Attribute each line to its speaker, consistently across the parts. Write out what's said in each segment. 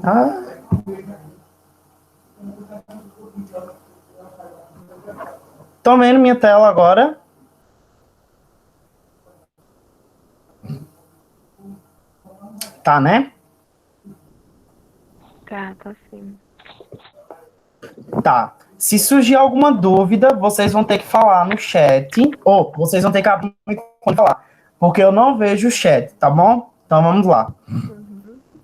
Speaker 1: Ah. Estão vendo minha tela agora? Tá, né?
Speaker 2: Tá sim.
Speaker 1: Tá. Se surgir alguma dúvida, vocês vão ter que falar no chat, ou vocês vão ter que abrir o microfone e falar, porque eu não vejo o chat, tá bom? Então vamos lá.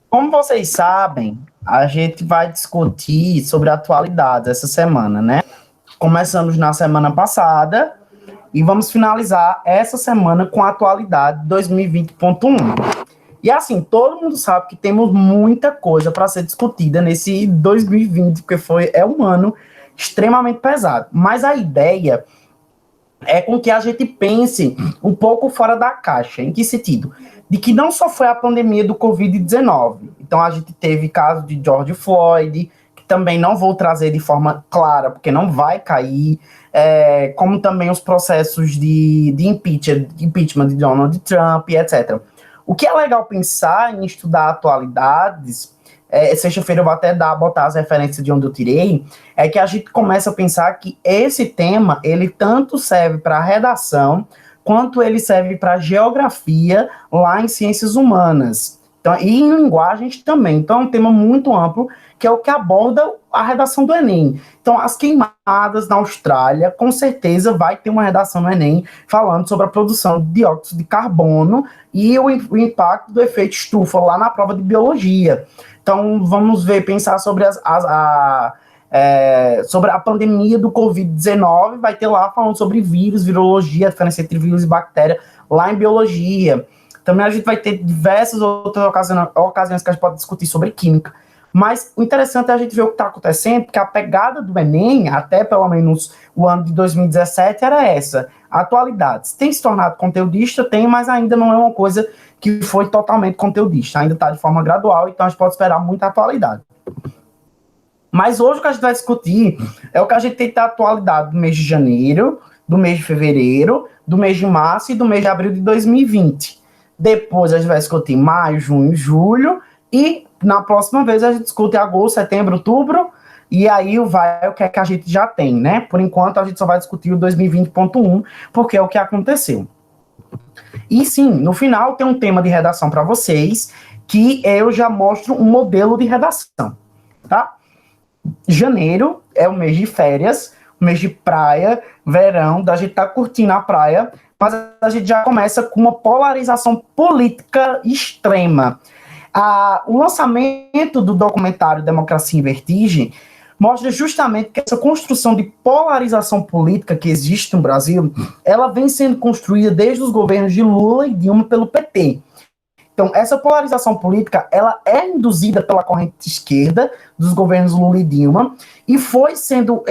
Speaker 1: Como vocês sabem, a gente vai discutir sobre atualidades essa semana, né? Começamos na semana passada e vamos finalizar essa semana com a atualidade 2020.1. E assim, todo mundo sabe que temos muita coisa para ser discutida nesse 2020, porque é um ano extremamente pesado. Mas a ideia é com que a gente pense um pouco fora da caixa. Em que sentido? De que não só foi a pandemia do Covid-19. Então, a gente teve caso de George Floyd, que também não vou trazer de forma clara, porque não vai cair, como também os processos de impeachment de Donald Trump, etc. O que é legal pensar em estudar atualidades, sexta-feira eu vou até botar as referências de onde eu tirei, é que a gente começa a pensar que esse tema, ele tanto serve para redação, quanto ele serve para geografia lá em ciências humanas. Então, e em linguagens também. Então, é um tema muito amplo, que é o que aborda a redação do Enem. Então, as queimadas na Austrália, com certeza vai ter uma redação no Enem falando sobre a produção de dióxido de carbono e o impacto do efeito estufa lá na prova de biologia. Então, vamos pensar sobre sobre a pandemia do Covid-19, vai ter lá falando sobre vírus, virologia, a diferença entre vírus e bactéria, lá em biologia. Também a gente vai ter diversas outras ocasiões que a gente pode discutir sobre química. Mas o interessante é a gente ver o que está acontecendo, porque a pegada do Enem, até pelo menos o ano de 2017, era essa. Atualidades. Tem se tornado conteudista? Tem, mas ainda não é uma coisa que foi totalmente conteudista. Ainda está de forma gradual, então a gente pode esperar muita atualidade. Mas hoje o que a gente vai discutir é o que a gente tem da atualidade do mês de janeiro, do mês de fevereiro, do mês de março e do mês de abril de 2020. Depois a gente vai discutir maio, junho, julho e na próxima vez a gente discute agosto, setembro, outubro e aí vai o que é que a gente já tem, né? Por enquanto a gente só vai discutir o 2020.1 porque é o que aconteceu. E sim, no final tem um tema de redação para vocês que eu já mostro um modelo de redação, tá? Janeiro é o mês de férias, o mês de praia, verão, da gente tá curtindo a praia, mas a gente já começa com uma polarização política extrema. O lançamento do documentário Democracia em Vertigem mostra justamente que essa construção de polarização política que existe no Brasil, ela vem sendo construída desde os governos de Lula e Dilma pelo PT. Então, essa polarização política, ela é induzida pela corrente esquerda dos governos Lula e Dilma e foi sendo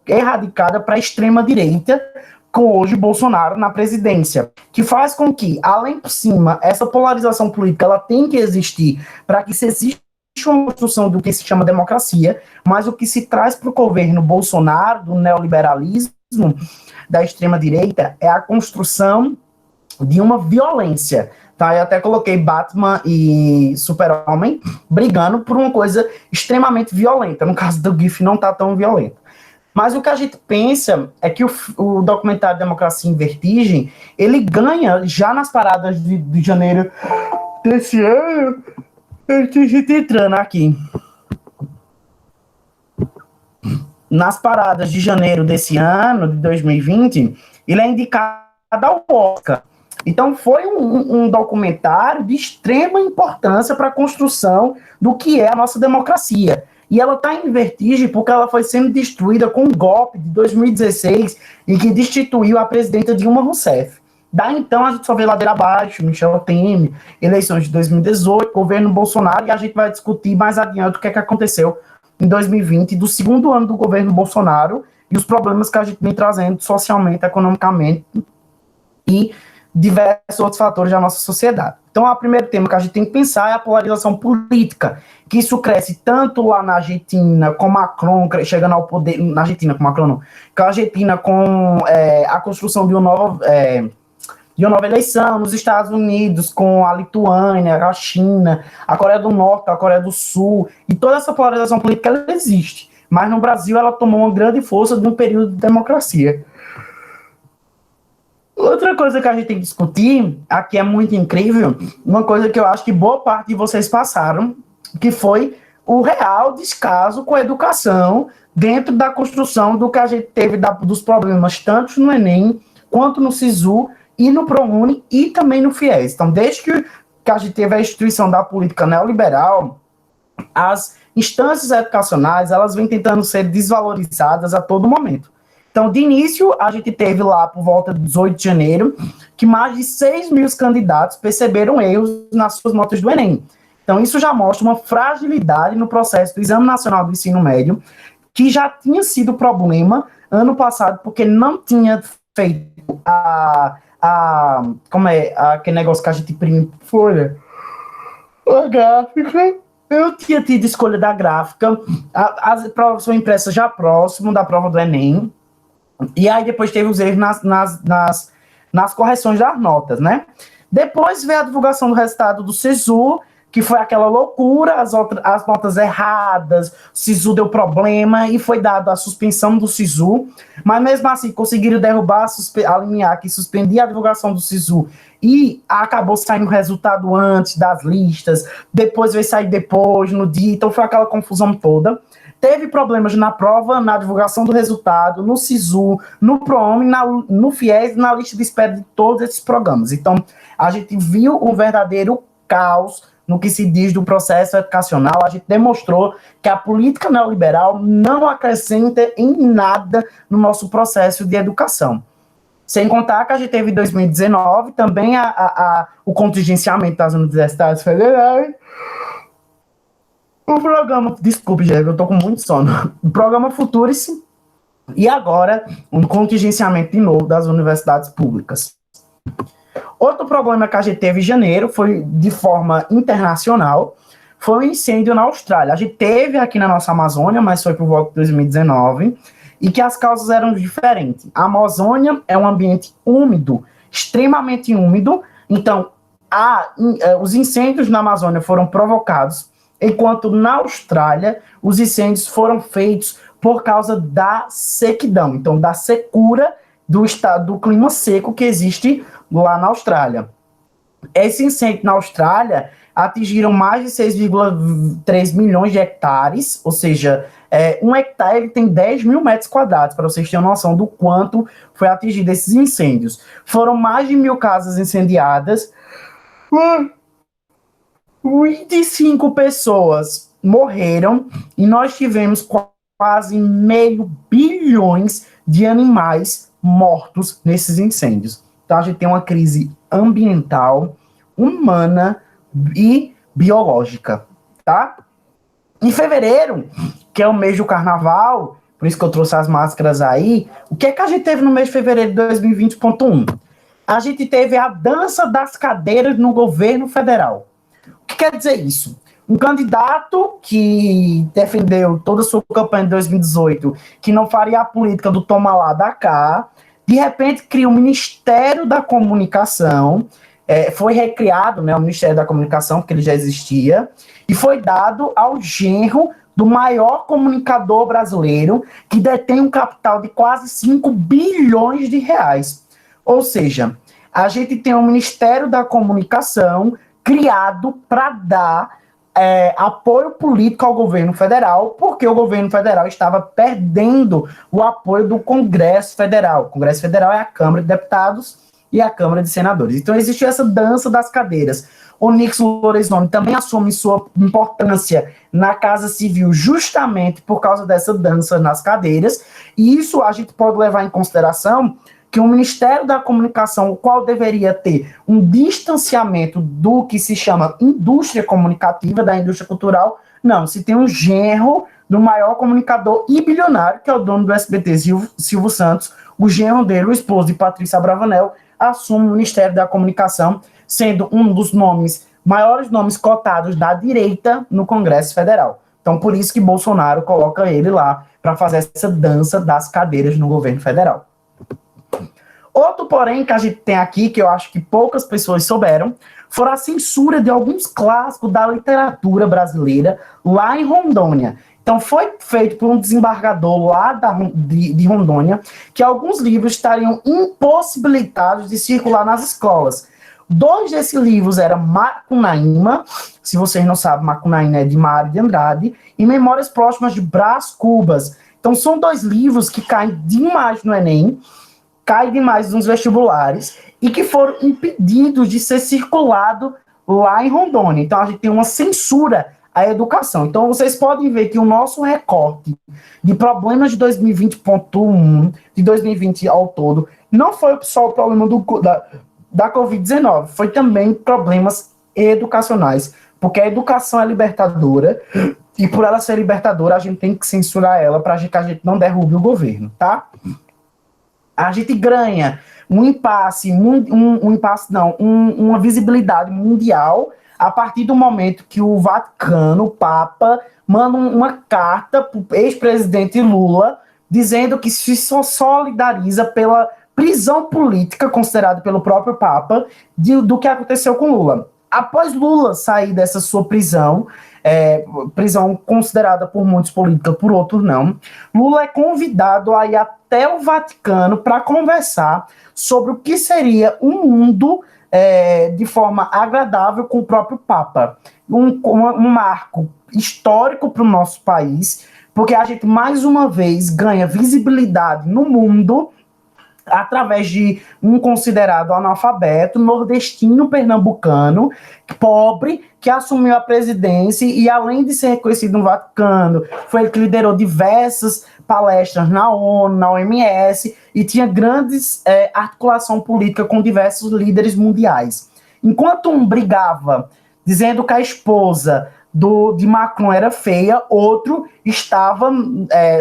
Speaker 1: erradicada para a extrema-direita com hoje Bolsonaro na presidência, que faz com que, além por cima, essa polarização política ela tem que existir para que se exista uma construção do que se chama democracia, mas o que se traz para o governo Bolsonaro, do neoliberalismo, da extrema-direita, é a construção de uma violência. Tá? Eu até coloquei Batman e Super-Homem brigando por uma coisa extremamente violenta. No caso do GIF não tá tão violento. Mas o que a gente pensa é que o documentário Democracia em Vertigem, ele ganha já nas paradas de janeiro desse ano. A gente entrando aqui. Nas paradas de janeiro desse ano, de 2020, ele é indicado ao Oscar. Então, foi um documentário de extrema importância para a construção do que é a nossa democracia. E ela está em vertigem porque ela foi sendo destruída com um golpe de 2016 em que destituiu a presidenta Dilma Rousseff. Daí então a gente só vê ladeira abaixo, Michel Temer, eleições de 2018, governo Bolsonaro, e a gente vai discutir mais adiante o que é que aconteceu em 2020, do segundo ano do governo Bolsonaro, e os problemas que a gente vem trazendo socialmente, economicamente e diversos outros fatores da nossa sociedade. Então, o primeiro tema que a gente tem que pensar é a polarização política, que isso cresce tanto lá na Argentina, com Macron chegando ao poder, na Argentina com Macron não, com a Argentina com a construção de uma de uma nova eleição nos Estados Unidos, com a Lituânia, a China, a Coreia do Norte, a Coreia do Sul, e toda essa polarização política ela existe. Mas no Brasil ela tomou uma grande força de um período de democracia. Outra coisa que a gente tem que discutir, aqui é muito incrível, uma coisa que eu acho que boa parte de vocês passaram, que foi o real descaso com a educação dentro da construção do que a gente teve dos problemas, tanto no Enem, quanto no SISU, e no ProUni, e também no FIES. Então, desde que a gente teve a instituição da política neoliberal, as instâncias educacionais, elas vêm tentando ser desvalorizadas a todo momento. Então, de início, a gente teve lá, por volta de 18 de janeiro, que mais de 6 mil candidatos perceberam erros nas suas notas do Enem. Então, isso já mostra uma fragilidade no processo do Exame Nacional do Ensino Médio, que já tinha sido problema ano passado, porque não tinha feito aquele negócio que a gente imprime folha, a gráfica. Eu tinha tido escolha da gráfica, as provas foram impressas já próximo da prova do Enem, e aí depois teve os erros nas correções das notas, né? Depois veio a divulgação do resultado do SISU, que foi aquela loucura, as notas erradas, o SISU deu problema e foi dada a suspensão do SISU, mas mesmo assim conseguiram derrubar a liminar que suspendia a divulgação do SISU e acabou saindo o resultado antes das listas, depois veio sair depois, no dia, então foi aquela confusão toda. Teve problemas na prova, na divulgação do resultado, no SISU, no ProUni, no FIES, na lista de espera de todos esses programas. Então, a gente viu um verdadeiro caos no que se diz do processo educacional. A gente demonstrou que a política neoliberal não acrescenta em nada no nosso processo de educação. Sem contar que a gente teve em 2019 também o contingenciamento das universidades federais. O programa, desculpe, gente, eu tô com muito sono. O programa Futurice e agora um contingenciamento de novo das universidades públicas. Outro problema que a gente teve em janeiro foi de forma internacional, foi um incêndio na Austrália. A gente teve aqui na nossa Amazônia, mas foi por volta de 2019, e que as causas eram diferentes. A Amazônia é um ambiente úmido, extremamente úmido, então os incêndios na Amazônia foram provocados, enquanto na Austrália os incêndios foram feitos por causa da sequidão, então da secura do estado do clima seco que existe lá na Austrália. Esse incêndio na Austrália atingiram mais de 6,3 milhões de hectares, ou seja, um hectare ele tem 10 mil metros quadrados, para vocês terem noção do quanto foi atingido esses incêndios. Foram mais de 1.000 casas incendiadas, 25 pessoas morreram e nós tivemos quase 500 milhões de animais mortos nesses incêndios. Então a gente tem uma crise ambiental, humana e biológica, tá? Em fevereiro, que é o mês do carnaval, por isso que eu trouxe as máscaras aí, o que é que a gente teve no mês de fevereiro de 2020.1? A gente teve a dança das cadeiras no governo federal. O que quer dizer isso? Um candidato que defendeu toda a sua campanha de 2018, que não faria a política do toma lá, dá cá, de repente cria o Ministério da Comunicação, foi recriado, né, o Ministério da Comunicação, porque ele já existia, e foi dado ao genro do maior comunicador brasileiro, que detém um capital de quase 5 bilhões de reais. Ou seja, a gente tem um Ministério da Comunicação criado para dar apoio político ao governo federal, porque o governo federal estava perdendo o apoio do Congresso Federal. O Congresso Federal é a Câmara de Deputados e a Câmara de Senadores. Então existe essa dança das cadeiras. Onyx Lorenzoni também assume sua importância na Casa Civil justamente por causa dessa dança nas cadeiras, e isso a gente pode levar em consideração que o Ministério da Comunicação, o qual deveria ter um distanciamento do que se chama indústria comunicativa, da indústria cultural, não, se tem um genro do maior comunicador e bilionário, que é o dono do SBT, Silvio Santos, o genro dele, o esposo de Patrícia Abravanel, assume o Ministério da Comunicação, sendo um dos maiores nomes cotados da direita no Congresso Federal. Então, por isso que Bolsonaro coloca ele lá para fazer essa dança das cadeiras no governo federal. Outro porém que a gente tem aqui, que eu acho que poucas pessoas souberam, foi a censura de alguns clássicos da literatura brasileira lá em Rondônia. Então, foi feito por um desembargador lá de Rondônia que alguns livros estariam impossibilitados de circular nas escolas. Dois desses livros eram Macunaíma, se vocês não sabem, Macunaíma é de Mário de Andrade, e Memórias Próximas de Brás Cubas. Então, são dois livros que caem demais no Enem, caem demais nos vestibulares, e que foram impedidos de ser circulado lá em Rondônia. Então, a gente tem uma censura à educação. Então, vocês podem ver que o nosso recorte de problemas de 2020.1, de 2020 ao todo, não foi só o problema da Covid-19, foi também problemas educacionais, porque a educação é libertadora, e por ela ser libertadora, a gente tem que censurar ela para que a gente não derrube o governo, tá? A gente ganha um impasse, uma visibilidade mundial a partir do momento que o Vaticano, o Papa, manda uma carta para o ex-presidente Lula dizendo que se solidariza pela prisão política considerada pelo próprio Papa do que aconteceu com Lula. Após Lula sair dessa sua prisão, prisão considerada por muitos política, por outros não, Lula é convidado a ir até o Vaticano para conversar sobre o que seria um mundo de forma agradável com o próprio Papa. Um marco histórico para o nosso país, porque a gente mais uma vez ganha visibilidade no mundo através de um considerado analfabeto, nordestino, pernambucano, pobre, que assumiu a presidência e, além de ser reconhecido no Vaticano, foi ele que liderou diversas palestras na ONU, na OMS, e tinha grandes articulação política com diversos líderes mundiais. Enquanto um brigava, dizendo que a esposa de Macron era feia, outro estava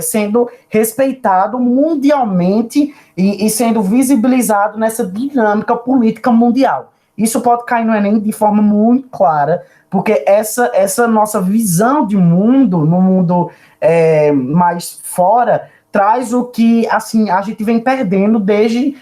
Speaker 1: sendo respeitado mundialmente e sendo visibilizado nessa dinâmica política mundial. Isso pode cair no Enem de forma muito clara, porque essa nossa visão de mundo, no mundo mais fora, traz o que assim, a gente vem perdendo desde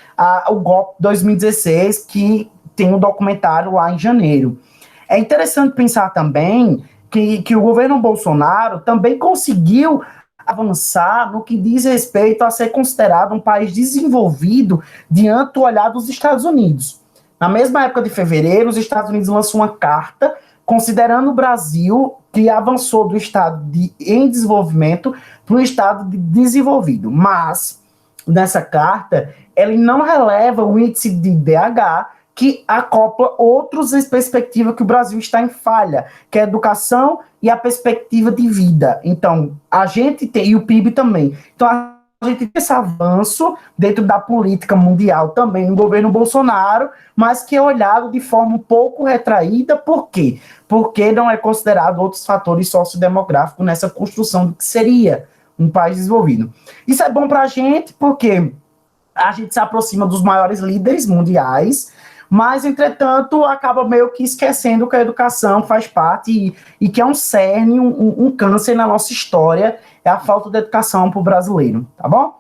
Speaker 1: o golpe de 2016, que tem um documentário lá em janeiro. É interessante pensar também que o governo Bolsonaro também conseguiu avançar no que diz respeito a ser considerado um país desenvolvido diante do olhar dos Estados Unidos. Na mesma época de fevereiro, os Estados Unidos lançou uma carta considerando o Brasil que avançou do estado em desenvolvimento para o estado de desenvolvido. Mas, nessa carta, ele não releva o índice de IDH, que acopla outras perspectivas que o Brasil está em falha, que é a educação e a perspectiva de vida. Então, a gente tem, e o PIB também. Então, a gente tem esse avanço dentro da política mundial também no governo Bolsonaro, mas que é olhado de forma um pouco retraída. Por quê? Porque não é considerado outros fatores sociodemográficos nessa construção do que seria um país desenvolvido. Isso é bom para a gente porque a gente se aproxima dos maiores líderes mundiais, mas, entretanto, acaba meio que esquecendo que a educação faz parte e que é um cerne, um câncer na nossa história, é a falta de educação para o brasileiro, tá bom?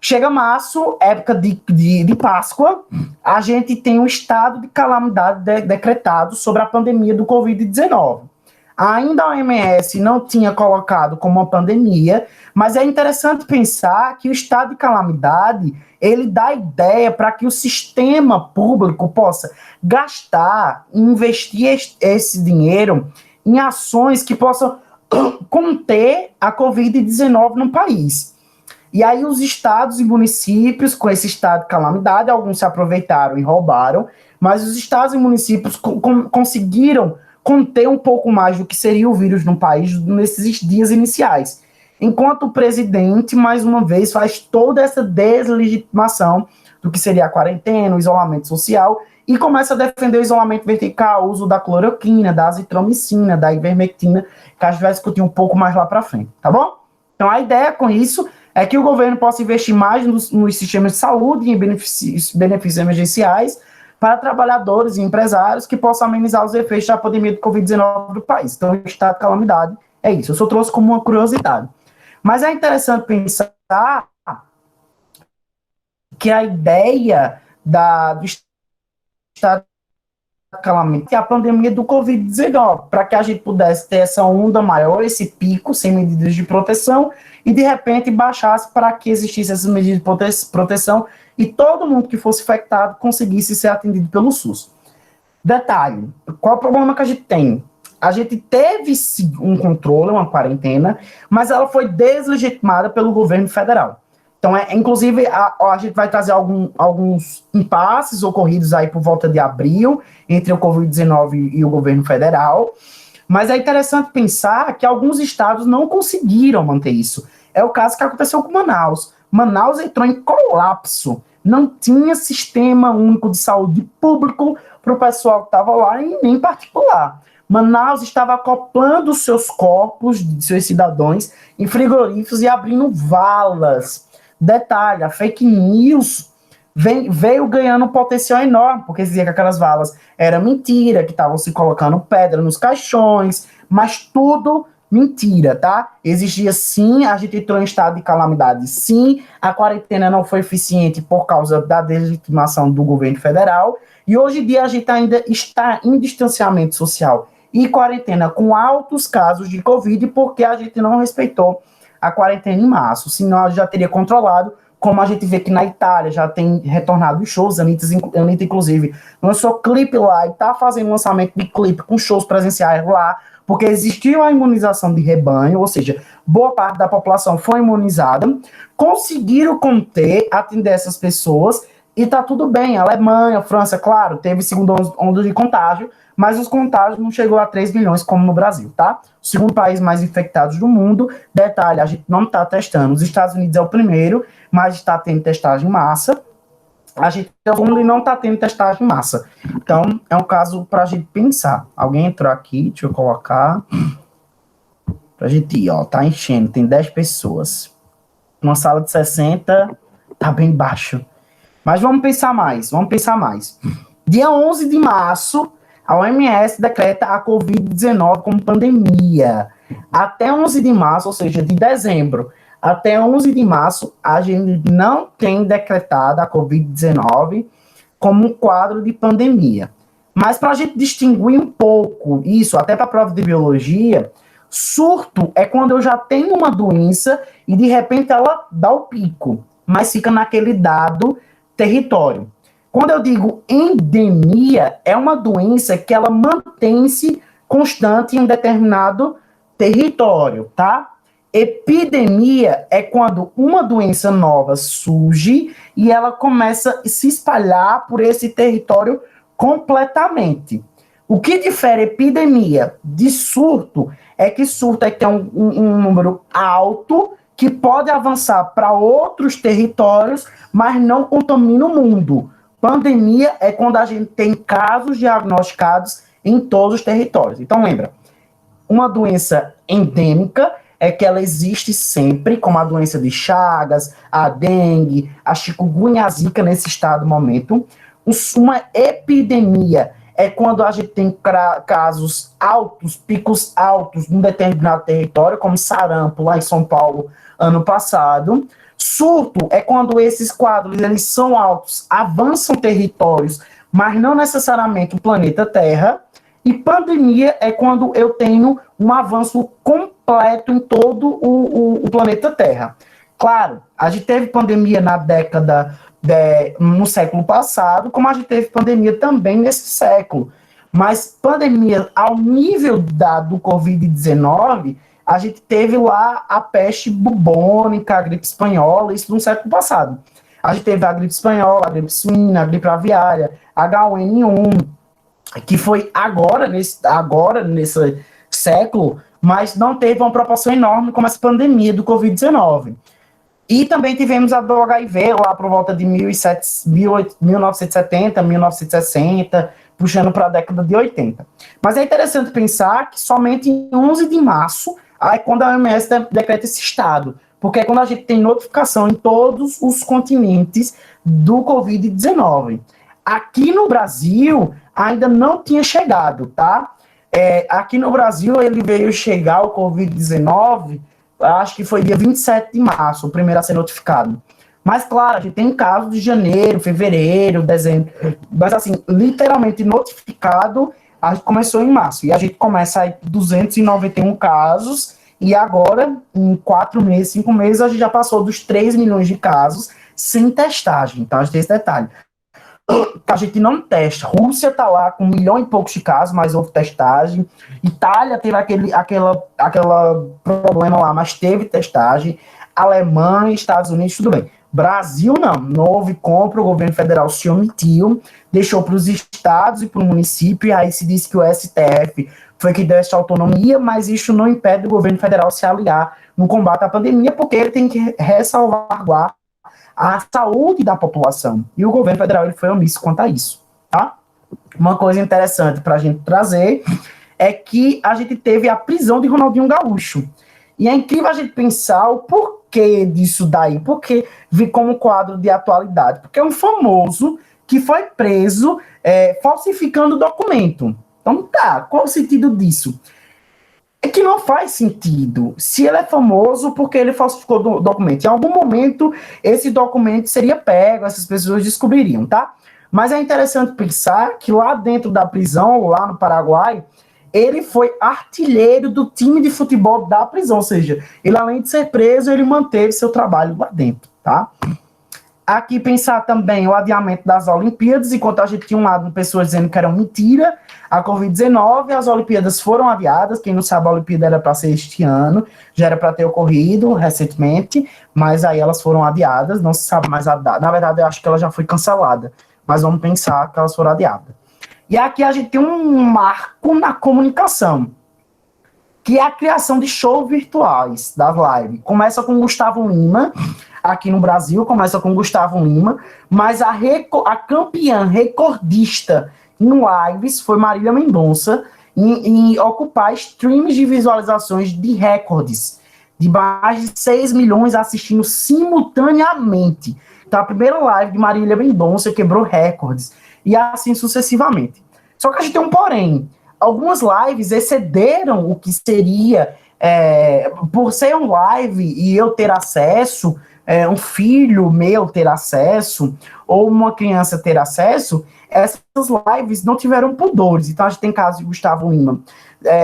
Speaker 1: Chega março, época de Páscoa, a gente tem um estado de calamidade decretado sobre a pandemia do Covid-19. Ainda a OMS não tinha colocado como uma pandemia, mas é interessante pensar que o estado de calamidade ele dá ideia para que o sistema público possa gastar, investir esse dinheiro em ações que possam conter a Covid-19 no país. E aí os estados e municípios, com esse estado de calamidade, alguns se aproveitaram e roubaram, mas os estados e municípios conseguiram conter um pouco mais do que seria o vírus no país nesses dias iniciais. Enquanto o presidente, mais uma vez, faz toda essa deslegitimação do que seria a quarentena, o isolamento social, e começa a defender o isolamento vertical, o uso da cloroquina, da azitromicina, da ivermectina, que a gente vai discutir um pouco mais lá para frente, tá bom? Então a ideia com isso é que o governo possa investir mais nos sistemas de saúde e em benefícios emergenciais para trabalhadores e empresários que possam amenizar os efeitos da pandemia do Covid-19 do país. Então, o estado de calamidade é isso. Eu só trouxe como uma curiosidade. Mas é interessante pensar que a ideia do estado de calamidade é a pandemia do Covid-19, para que a gente pudesse ter essa onda maior, esse pico, sem medidas de proteção, e de repente baixasse para que existisse essas medidas de proteção e todo mundo que fosse infectado conseguisse ser atendido pelo SUS. Detalhe, qual é o problema que a gente tem? A gente teve um controle, uma quarentena, mas ela foi deslegitimada pelo governo federal. Então, inclusive, a gente vai trazer alguns impasses ocorridos aí por volta de abril, entre o Covid-19 e o governo federal, mas é interessante pensar que alguns estados não conseguiram manter isso. É o caso que aconteceu com Manaus. Manaus entrou em colapso, não tinha sistema único de saúde público para o pessoal que estava lá e nem particular. Manaus estava acoplando seus corpos, seus cidadãos, em frigoríficos e abrindo valas. Detalhe, a fake news veio ganhando um potencial enorme, porque dizia que aquelas valas eram mentira, que estavam se colocando pedra nos caixões, mas tudo mentira, tá? Existia sim, a gente entrou em estado de calamidade, sim, a quarentena não foi eficiente por causa da deslegitimação do governo federal, e hoje em dia a gente ainda está em distanciamento social e quarentena com altos casos de Covid, porque a gente não respeitou a quarentena em março, senão a gente já teria controlado, como a gente vê que na Itália já tem retornado os shows, a Anitta inclusive lançou clipe lá e tá fazendo lançamento de clipe com shows presenciais lá, porque existiu a imunização de rebanho, ou seja, boa parte da população foi imunizada, conseguiram conter, atender essas pessoas, e tá tudo bem. A Alemanha, França, claro, teve segunda onda de contágio, mas os contágios não chegou a 3 milhões como no Brasil, tá? O segundo país mais infectado do mundo, detalhe, a gente não tá testando, os Estados Unidos é o primeiro, mas está tendo testagem em massa, a gente é o segundo e não está tendo testagem em massa. Então, é um caso para a gente pensar. Alguém entrou aqui, deixa eu colocar, pra gente ir, ó, tá enchendo, tem 10 pessoas. Uma sala de 60, tá bem baixo. Mas vamos pensar mais. Dia 11 de março, a OMS decreta a Covid-19 como pandemia. Até 11 de março, ou seja, de dezembro, até 11 de março, a gente não tem decretado a Covid-19 como um quadro de pandemia. Mas para a gente distinguir um pouco isso, até para a prova de biologia, surto é quando eu já tenho uma doença e de repente ela dá o pico, mas fica naquele dado território. Quando eu digo endemia, é uma doença que ela mantém-se constante em um determinado território, tá? Epidemia é quando uma doença nova surge e ela começa a se espalhar por esse território completamente. O que difere epidemia de surto é que surto é que tem um número alto que pode avançar para outros territórios, mas não contamina o mundo. Pandemia é quando a gente tem casos diagnosticados em todos os territórios. Então, lembra, uma doença endêmica é que ela existe sempre, como a doença de Chagas, a dengue, a chikungunya, a zika nesse estado momento. Uma epidemia é quando a gente tem casos altos, picos altos num determinado território, como sarampo lá em São Paulo ano passado. Surto é quando esses quadros eles são altos, avançam territórios, mas não necessariamente o planeta Terra. E pandemia é quando eu tenho um avanço completo em todo o planeta Terra. Claro, a gente teve pandemia na década, no século passado, como a gente teve pandemia também nesse século. Mas pandemia ao nível do Covid-19, a gente teve lá a peste bubônica, a gripe espanhola, isso no século passado. A gente teve a gripe espanhola, a gripe suína, a gripe aviária, H1N1, que foi agora nesse século, mas não teve uma proporção enorme como essa pandemia do Covid-19. E também tivemos a do HIV lá por volta de 1970, 1960, puxando para a década de 80. Mas é interessante pensar que somente em 11 de março, aí quando a OMS decreta esse estado, porque é quando a gente tem notificação em todos os continentes do Covid-19. Aqui no Brasil, ainda não tinha chegado, tá? Aqui no Brasil, ele veio chegar, o Covid-19, acho que foi dia 27 de março, o primeiro a ser notificado. Mas, claro, a gente tem casos de janeiro, fevereiro, dezembro, mas, assim, literalmente notificado, a gente começou em março, e a gente começa aí 291 casos, e agora, em 4 meses, 5 meses, a gente já passou dos 3 milhões de casos sem testagem. Então, a gente tem esse detalhe. A gente não testa. Rússia está lá com 1 milhão e poucos de casos, mas houve testagem. Itália teve aquela problema lá, mas teve testagem. Alemanha, Estados Unidos, tudo bem. Brasil não houve compra, o governo federal se omitiu, deixou para os estados e para o município, e aí se disse que o STF foi que deu essa autonomia, mas isso não impede o governo federal se aliar no combate à pandemia, porque ele tem que ressalvaguardar a saúde da população. E o governo federal ele foi omisso quanto a isso. Tá? Uma coisa interessante para a gente trazer é que a gente teve a prisão de Ronaldinho Gaúcho. E é incrível a gente pensar o porquê disso daí, porque vi como quadro de atualidade. Porque é um famoso que foi preso falsificando documento. Então tá, qual o sentido disso? É que não faz sentido. Se ele é famoso, porque ele falsificou documento. Em algum momento, esse documento seria pego, essas pessoas descobririam, tá? Mas é interessante pensar que lá dentro da prisão, lá no Paraguai, ele foi artilheiro do time de futebol da prisão. Ou seja, ele além de ser preso, ele manteve seu trabalho lá dentro, tá? Aqui pensar também o adiamento das Olimpíadas, enquanto a gente tinha um lado de pessoas dizendo que era mentira, a Covid-19, as Olimpíadas foram adiadas, quem não sabe a Olimpíada era para ser este ano, já era para ter ocorrido recentemente, mas aí elas foram adiadas, não se sabe mais a data, na verdade eu acho que ela já foi cancelada, mas vamos pensar que elas foram adiadas. E aqui a gente tem um marco na comunicação, que é a criação de shows virtuais das lives. Começa com Gustavo Lima, aqui no Brasil, começa com Gustavo Lima, mas a campeã recordista em lives foi Marília Mendonça, em ocupar streams de visualizações de recordes, de mais de 6 milhões assistindo simultaneamente. Então, a primeira live de Marília Mendonça quebrou recordes, e assim sucessivamente. Só que a gente tem um porém. Algumas lives excederam o que seria, por ser um live e eu ter acesso, um filho meu ter acesso, ou uma criança ter acesso, essas lives não tiveram pudores. Então, a gente tem casos de Gustavo Lima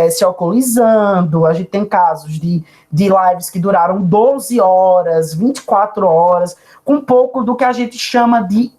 Speaker 1: se alcoolizando, a gente tem casos de lives que duraram 12 horas, 24 horas, com um pouco do que a gente chama de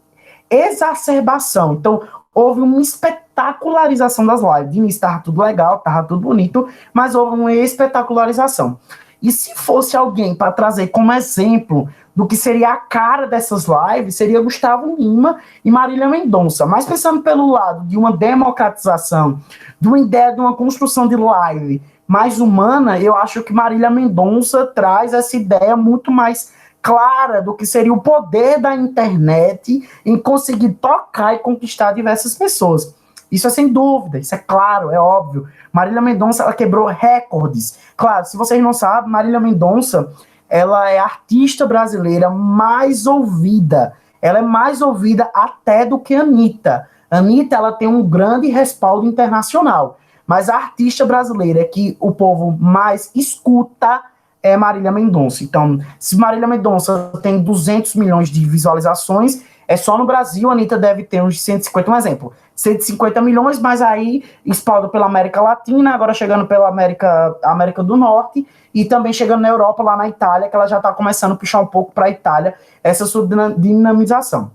Speaker 1: exacerbação. Então, houve uma espetacularização das lives. De início estava tudo legal, estava tudo bonito, mas houve uma espetacularização. E se fosse alguém para trazer como exemplo do que seria a cara dessas lives, seria Gustavo Lima e Marília Mendonça. Mas pensando pelo lado de uma democratização, de uma ideia de uma construção de live mais humana, eu acho que Marília Mendonça traz essa ideia muito mais clara do que seria o poder da internet em conseguir tocar e conquistar diversas pessoas. Isso é sem dúvida, isso é claro, é óbvio. Marília Mendonça, ela quebrou recordes. Claro, se vocês não sabem, Marília Mendonça, ela é a artista brasileira mais ouvida. Ela é mais ouvida até do que a Anitta. A Anitta, ela tem um grande respaldo internacional. Mas a artista brasileira que o povo mais escuta é Marília Mendonça. Então, se Marília Mendonça tem 200 milhões de visualizações, é só no Brasil, a Anitta deve ter uns 150, um exemplo, 150 milhões, mas aí espalda pela América Latina, agora chegando pela América do Norte, e também chegando na Europa, lá na Itália, que ela já está começando a puxar um pouco para a Itália, essa sua dinamização.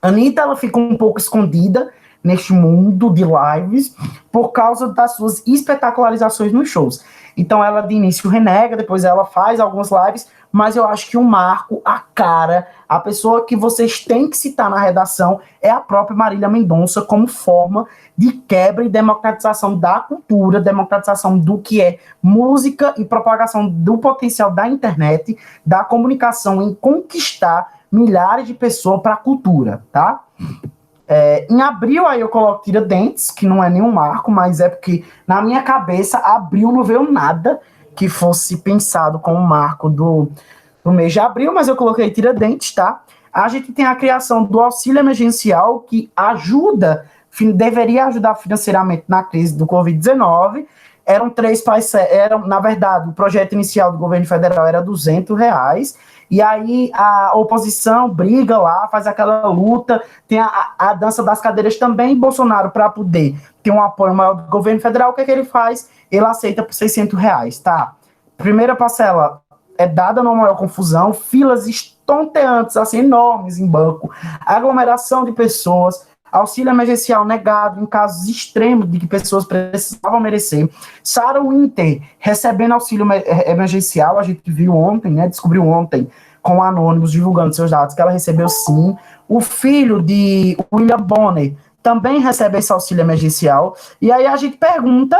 Speaker 1: A Anitta, ela fica um pouco escondida neste mundo de lives por causa das suas espetacularizações nos shows. Então ela de início renega, depois ela faz algumas lives, mas eu acho que o marco, a cara, a pessoa que vocês têm que citar na redação é a própria Marília Mendonça como forma de quebra e democratização da cultura, democratização do que é música e propagação do potencial da internet, da comunicação em conquistar milhares de pessoas para a cultura, tá? Em abril, aí eu coloco Tiradentes, que não é nenhum marco, mas é porque na minha cabeça, abril não veio nada que fosse pensado como marco do mês de abril, mas eu coloquei Tiradentes, tá? A gente tem a criação do auxílio emergencial, que deveria ajudar financeiramente na crise do Covid-19. Na verdade, o projeto inicial do governo federal era R$200, e aí a oposição briga lá, faz aquela luta, tem a dança das cadeiras também, Bolsonaro, para poder ter um apoio maior do governo federal, o que é que ele faz? Ele aceita por R$ 600, tá? Primeira parcela é dada numa maior confusão, filas estonteantes, assim, enormes em banco, aglomeração de pessoas, auxílio emergencial negado em casos extremos de que pessoas precisavam merecer. Sarah Winter recebendo auxílio emergencial, a gente viu ontem, né, descobriu ontem, com anônimos divulgando seus dados, que ela recebeu sim. O filho de William Bonner também recebe esse auxílio emergencial. E aí a gente pergunta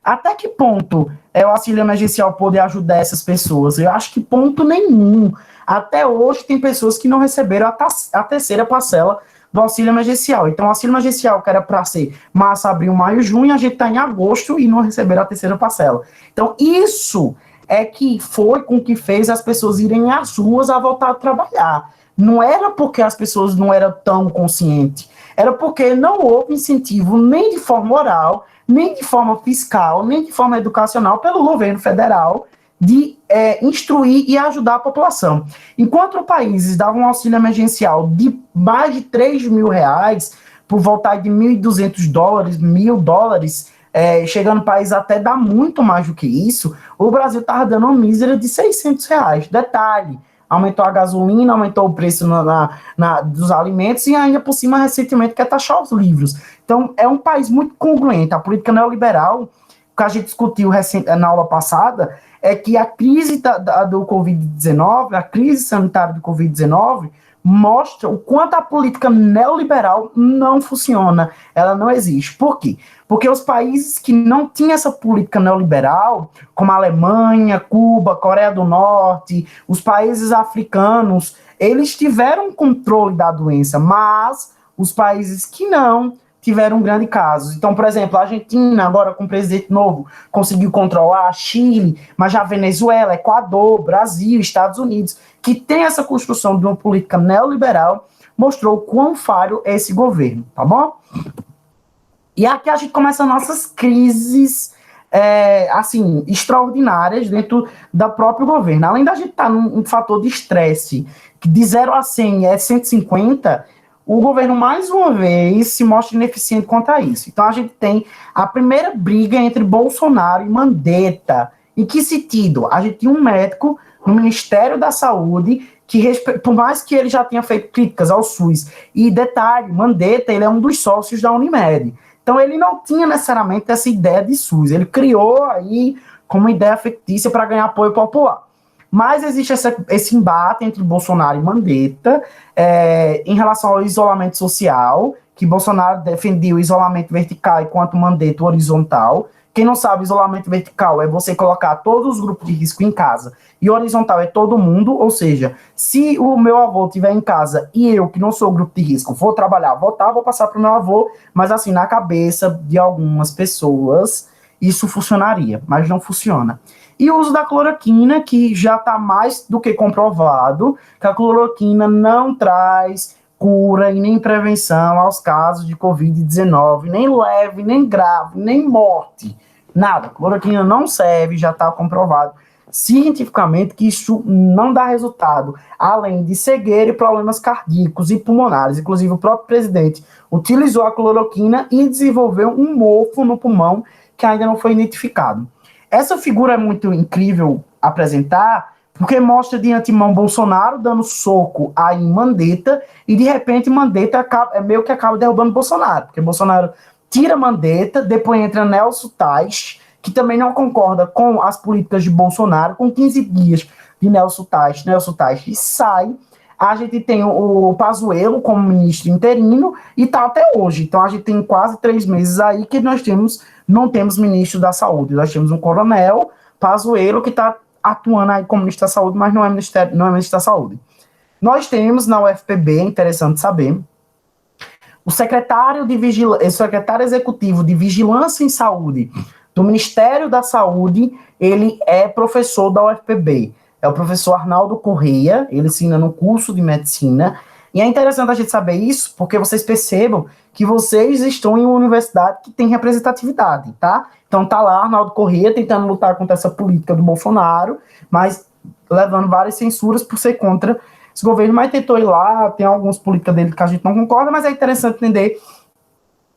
Speaker 1: até que ponto o auxílio emergencial pode ajudar essas pessoas? Eu acho que ponto nenhum. Até hoje tem pessoas que não receberam a terceira parcela do auxílio emergencial. Então, o auxílio emergencial, que era para ser março, abril, maio, junho, a gente está em agosto e não receberam a terceira parcela. Então, isso é que foi com que fez as pessoas irem às ruas a voltar a trabalhar. Não era porque as pessoas não eram tão conscientes, era porque não houve incentivo nem de forma oral, nem de forma fiscal, nem de forma educacional pelo governo federal de instruir e ajudar a população. Enquanto países davam um auxílio emergencial de mais de R$ 3.000, por voltar de $1.200, $1.000, chegando no país até dá muito mais do que isso, o Brasil estava dando uma mísera de R$ 600. Detalhe, aumentou a gasolina, aumentou o preço dos alimentos e ainda por cima, recentemente, quer taxar os livros. Então, é um país muito congruente. A política neoliberal, que a gente discutiu na aula passada, é que a crise do Covid-19, a crise sanitária do Covid-19, mostra o quanto a política neoliberal não funciona, ela não existe. Por quê? Porque os países que não tinham essa política neoliberal, como a Alemanha, Cuba, Coreia do Norte, os países africanos, eles tiveram controle da doença, mas os países que não tiveram grandes casos. Então, por exemplo, a Argentina, agora com o presidente novo, conseguiu controlar, Chile, mas já Venezuela, Equador, Brasil, Estados Unidos, que tem essa construção de uma política neoliberal, mostrou o quão falho é esse governo, tá bom? E aqui a gente começa nossas crises, assim, extraordinárias dentro do próprio governo. Além da gente estar num fator de estresse, que de 0 a 100 é 150, o governo, mais uma vez, se mostra ineficiente quanto a isso. Então, a gente tem a primeira briga entre Bolsonaro e Mandetta. Em que sentido? A gente tinha um médico no Ministério da Saúde que, por mais que ele já tenha feito críticas ao SUS, e detalhe, Mandetta, ele é um dos sócios da Unimed. Então, ele não tinha necessariamente essa ideia de SUS. Ele criou aí como uma ideia fictícia para ganhar apoio popular. Mas existe esse embate entre Bolsonaro e Mandetta em relação ao isolamento social, que Bolsonaro defendia o isolamento vertical enquanto Mandetta o horizontal. Quem não sabe, isolamento vertical é você colocar todos os grupos de risco em casa, e horizontal é todo mundo, ou seja, se o meu avô estiver em casa e eu, que não sou grupo de risco, vou trabalhar, vou passar para o meu avô, mas assim, na cabeça de algumas pessoas, isso funcionaria, mas não funciona. E o uso da cloroquina, que já está mais do que comprovado, que a cloroquina não traz cura e nem prevenção aos casos de Covid-19, nem leve, nem grave, nem morte. Nada. A cloroquina não serve, já está comprovado cientificamente que isso não dá resultado, além de cegueira e problemas cardíacos e pulmonares. Inclusive, o próprio presidente utilizou a cloroquina e desenvolveu um mofo no pulmão que ainda não foi identificado. Essa figura é muito incrível apresentar, porque mostra de antemão Bolsonaro dando soco aí em Mandetta, e de repente Mandetta meio que acaba derrubando Bolsonaro, porque Bolsonaro tira Mandetta, depois entra Nelson Tais, que também não concorda com as políticas de Bolsonaro, com 15 dias de Nelson Tais sai. A gente tem o Pazuello como ministro interino e está até hoje. Então a gente tem quase 3 meses aí que não temos ministro da saúde. Nós temos um coronel, Pazuello, que está atuando aí como ministro da saúde, mas não é ministro da saúde. Nós temos na UFPB, interessante saber, o secretário executivo de Vigilância em Saúde do Ministério da Saúde, ele é professor da UFPB. É o professor Arnaldo Correia, ele ensina no curso de medicina, e é interessante a gente saber isso, porque vocês percebam que vocês estão em uma universidade que tem representatividade, tá? Então tá lá Arnaldo Correia tentando lutar contra essa política do Bolsonaro, mas levando várias censuras por ser contra esse governo, mas tentou ir lá, tem algumas políticas dele que a gente não concorda, mas é interessante entender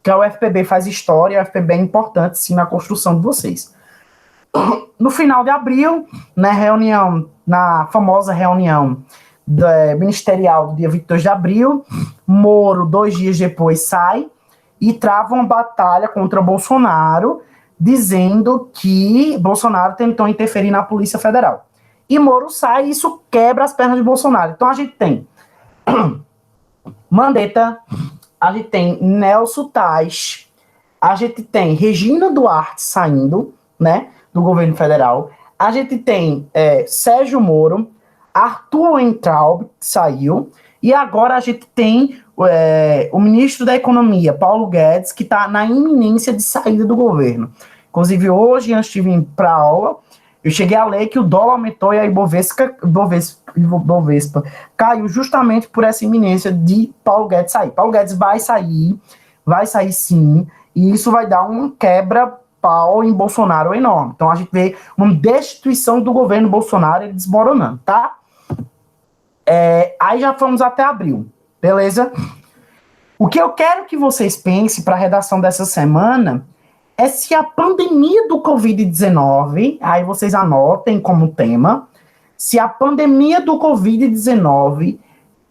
Speaker 1: que a UFPB faz história, a UFPB é importante, sim, na construção de vocês. No final de abril, na famosa reunião ministerial do dia 22 de abril, Moro, 2 dias depois, sai e trava uma batalha contra Bolsonaro, dizendo que Bolsonaro tentou interferir na Polícia Federal. E Moro sai e isso quebra as pernas de Bolsonaro. Então a gente tem Mandetta, a gente tem Nelson Tais, a gente tem Regina Duarte saindo, né, do governo federal, a gente tem Sérgio Moro, Arthur Weintraub, que saiu, e agora a gente tem o ministro da Economia, Paulo Guedes, que está na iminência de saída do governo. Inclusive, hoje, antes de vir para a aula, eu cheguei a ler que o dólar aumentou e a Ibovespa caiu justamente por essa iminência de Paulo Guedes sair. Paulo Guedes vai sair sim, e isso vai dar um quebra-pau em Bolsonaro enorme. Então a gente vê uma destituição do governo Bolsonaro desmoronando, tá? Aí já fomos até abril, beleza? O que eu quero que vocês pensem para a redação dessa semana é se a pandemia do Covid-19, aí vocês anotem como tema, se a pandemia do Covid-19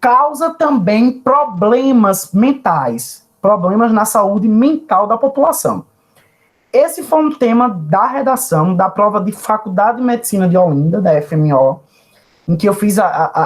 Speaker 1: causa também problemas mentais, problemas na saúde mental da população. Esse foi um tema da redação da prova de Faculdade de Medicina de Olinda, da FMO, em que eu fiz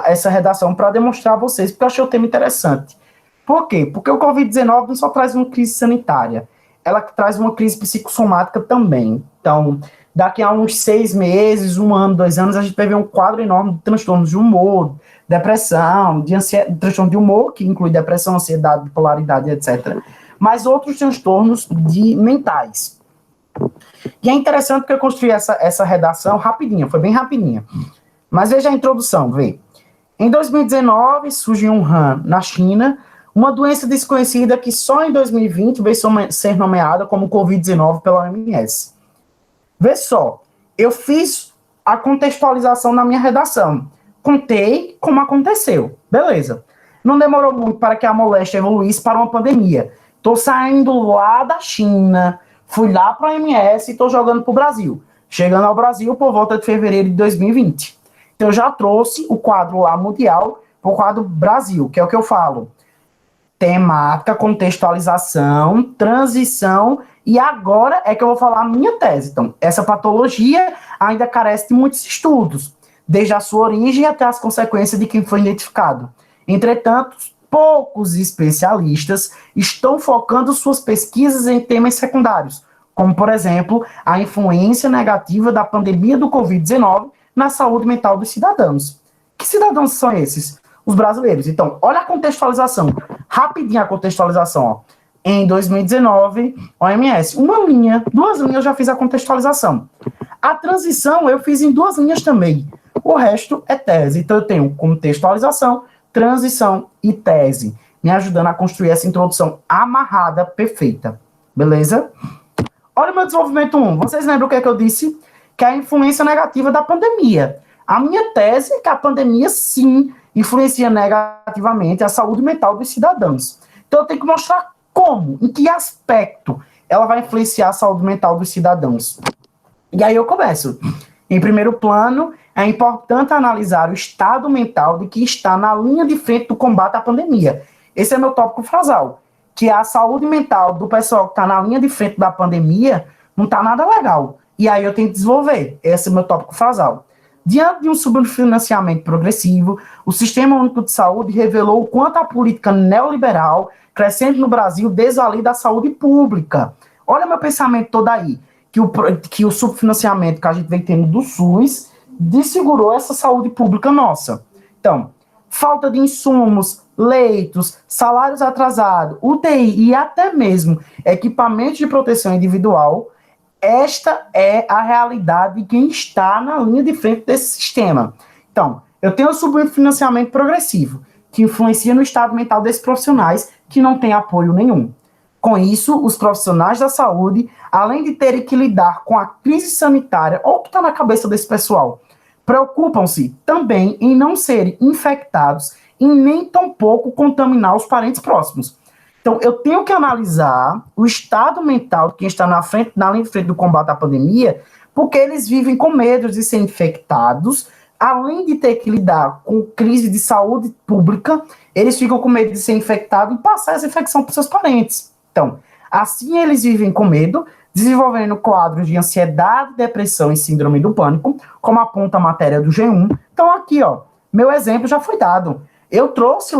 Speaker 1: essa redação para demonstrar a vocês, porque eu achei o tema interessante. Por quê? Porque o Covid-19 não só traz uma crise sanitária, ela traz uma crise psicossomática também. Então, daqui a uns 6 meses, 1 ano, 2 anos, a gente vai ver um quadro enorme de transtornos de humor, depressão, de transtorno de humor, que inclui depressão, ansiedade, bipolaridade, etc. Mas outros transtornos mentais. E é interessante porque eu construí essa redação rapidinha, foi bem rapidinha. Mas veja a introdução, vê. Em 2019, surge um Han na China, uma doença desconhecida que só em 2020 veio ser nomeada como Covid-19 pela OMS. Vê só, eu fiz a contextualização na minha redação. Contei como aconteceu. Beleza. Não demorou muito para que a moléstia evoluísse para uma pandemia. Estou saindo lá da China, fui lá para a OMS e estou jogando para o Brasil. Chegando ao Brasil por volta de fevereiro de 2020. Então eu já trouxe o quadro lá mundial para o quadro Brasil, que é o que eu falo. Temática, contextualização, transição, e agora é que eu vou falar a minha tese. Então, essa patologia ainda carece de muitos estudos, desde a sua origem até as consequências de quem foi identificado. Entretanto, poucos especialistas estão focando suas pesquisas em temas secundários, como, por exemplo, a influência negativa da pandemia do Covid-19 na saúde mental dos cidadãos. Que cidadãos são esses? Os brasileiros. Então, olha a contextualização. Rapidinho a contextualização. Ó. Em 2019, OMS. 1 linha, 2 linhas eu já fiz a contextualização. A transição eu fiz em 2 linhas também. O resto é tese. Então, eu tenho contextualização, transição e tese, me ajudando a construir essa introdução amarrada, perfeita. Beleza? Olha o meu desenvolvimento 1. Vocês lembram o que é que eu disse? Que é a influência negativa da pandemia. A minha tese é que a pandemia, sim, influencia negativamente a saúde mental dos cidadãos. Então eu tenho que mostrar como, em que aspecto ela vai influenciar a saúde mental dos cidadãos. E aí eu começo. Em primeiro plano, é importante analisar o estado mental de quem está na linha de frente do combate à pandemia. Esse é meu tópico frasal, que a saúde mental do pessoal que está na linha de frente da pandemia não está nada legal. E aí eu tenho que desenvolver. Esse é meu tópico frasal. Diante de um subfinanciamento progressivo, o Sistema Único de Saúde revelou o quanto a política neoliberal crescente no Brasil desvalida a saúde pública. Olha meu pensamento todo aí, que o subfinanciamento que a gente vem tendo do SUS desfigurou essa saúde pública nossa. Então, falta de insumos, leitos, salários atrasados, UTI e até mesmo equipamentos de proteção individual. Esta é a realidade de quem está na linha de frente desse sistema. Então, eu tenho o subfinanciamento progressivo, que influencia no estado mental desses profissionais que não têm apoio nenhum. Com isso, os profissionais da saúde, além de terem que lidar com a crise sanitária, olha o que está na cabeça desse pessoal, Preocupam-se também em não serem infectados e nem tampouco contaminar os parentes próximos. Então, eu tenho que analisar o estado mental de quem está na linha de frente do combate à pandemia, porque eles vivem com medo de ser infectados, além de ter que lidar com crise de saúde pública, eles ficam com medo de ser infectados e passar essa infecção para seus parentes. Então, assim eles vivem com medo, desenvolvendo quadros de ansiedade, depressão e síndrome do pânico, como aponta a matéria do G1. Então, aqui, ó, meu exemplo já foi dado. Eu trouxe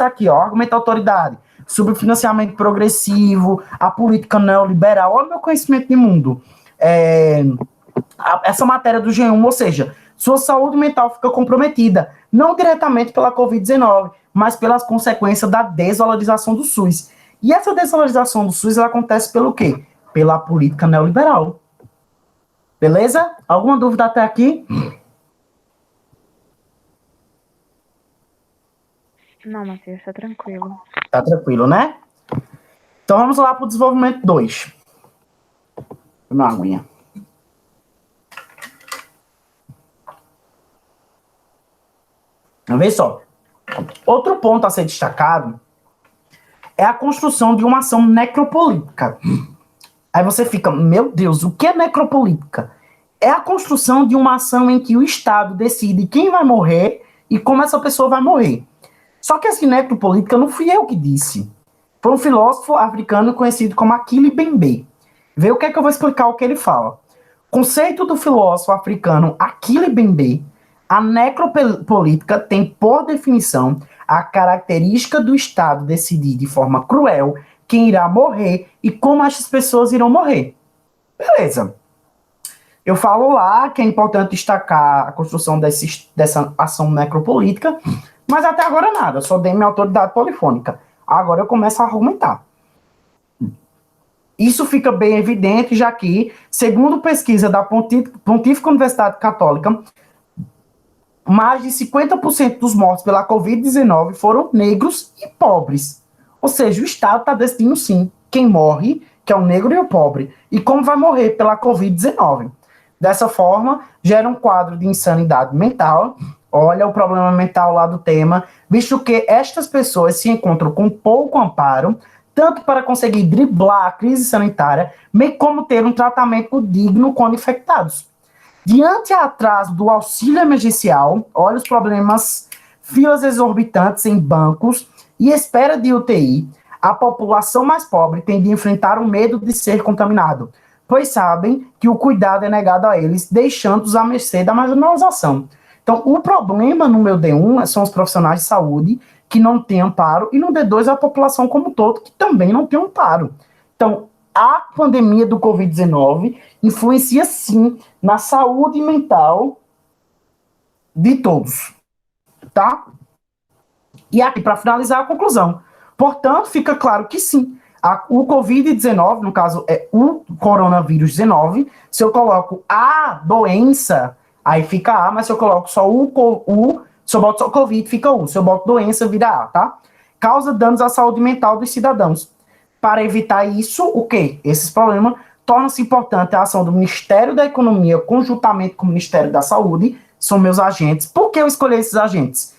Speaker 1: aqui, argumento da autoridade, sobre o financiamento progressivo, a política neoliberal, olha o meu conhecimento de mundo. Essa matéria do G1, ou seja, sua saúde mental fica comprometida, não diretamente pela Covid-19, mas pelas consequências da desvalorização do SUS. E essa desvalorização do SUS, ela acontece pelo quê? Pela política neoliberal. Beleza? Alguma dúvida até aqui?
Speaker 2: Não, Matheus, tá tranquilo.
Speaker 1: Tá tranquilo, né? Então vamos lá para o desenvolvimento 2. Uma aguinha. Vê só. Outro ponto a ser destacado é a construção de uma ação necropolítica. Aí você fica, meu Deus, o que é necropolítica? É a construção de uma ação em que o Estado decide quem vai morrer e como essa pessoa vai morrer. Só que essa necropolítica não fui eu que disse. Foi um filósofo africano conhecido como Achille Mbembe. Vê o que é que eu vou explicar o que ele fala. Conceito do filósofo africano Achille Mbembe, a necropolítica tem, por definição, a característica do Estado decidir de forma cruel quem irá morrer e como essas pessoas irão morrer. Beleza. Eu falo lá que é importante destacar a construção dessa ação necropolítica, mas até agora nada, só dei minha autoridade polifônica. Agora eu começo a argumentar. Isso fica bem evidente, já que, segundo pesquisa da Pontífica Universidade Católica, mais de 50% dos mortos pela Covid-19 foram negros e pobres. Ou seja, o Estado está decidindo sim quem morre, que é o negro e o pobre, e como vai morrer pela Covid-19. Dessa forma, gera um quadro de insanidade mental. Olha o problema mental lá do tema, visto que estas pessoas se encontram com pouco amparo, tanto para conseguir driblar a crise sanitária, bem como ter um tratamento digno quando infectados. Diante a atraso do auxílio emergencial, olha os problemas, filas exorbitantes em bancos e espera de UTI, a população mais pobre tem de enfrentar o medo de ser contaminado, pois sabem que o cuidado é negado a eles, deixando-os à mercê da marginalização. Então, o problema no meu D1 são os profissionais de saúde que não têm amparo, e no D2 é a população como um todo, que também não tem amparo. Então, a pandemia do Covid-19 influencia, sim, na saúde mental de todos, tá? E aqui, para finalizar a conclusão. Portanto, fica claro que sim, o Covid-19, no caso é o coronavírus 19, se eu coloco a doença, aí fica A, mas se eu coloco só se eu boto só Covid, fica U. Se eu boto doença, vira A, tá? Causa danos à saúde mental dos cidadãos. Para evitar isso, o quê? Esses problemas, torna-se importante a ação do Ministério da Economia, conjuntamente com o Ministério da Saúde, são meus agentes. Por que eu escolhi esses agentes?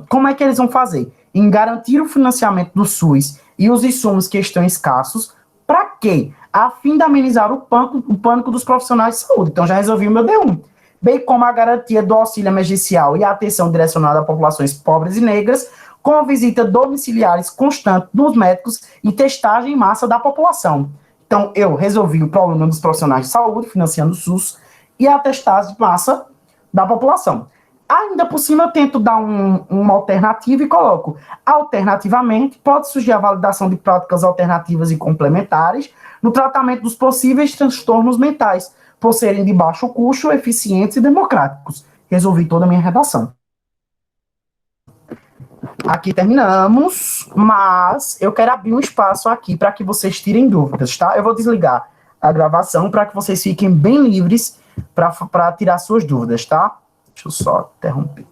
Speaker 1: Como é que eles vão fazer? Em garantir o financiamento do SUS e os insumos que estão escassos, para quê? A fim de amenizar o pânico dos profissionais de saúde. Então, já resolvi o meu D1. Bem como a garantia do auxílio emergencial e a atenção direcionada a populações pobres e negras, com visita domiciliares constante dos médicos e testagem em massa da população. Então, eu resolvi o problema dos profissionais de saúde, financiando o SUS, e a testagem de massa da população. Ainda por cima, eu tento dar uma alternativa e coloco, alternativamente, pode surgir a validação de práticas alternativas e complementares no tratamento dos possíveis transtornos mentais, por serem de baixo custo, eficientes e democráticos. Resolvi toda a minha redação. Aqui terminamos, mas eu quero abrir um espaço aqui para que vocês tirem dúvidas, tá? Eu vou desligar a gravação para que vocês fiquem bem livres para tirar suas dúvidas, tá? Deixa eu só interromper.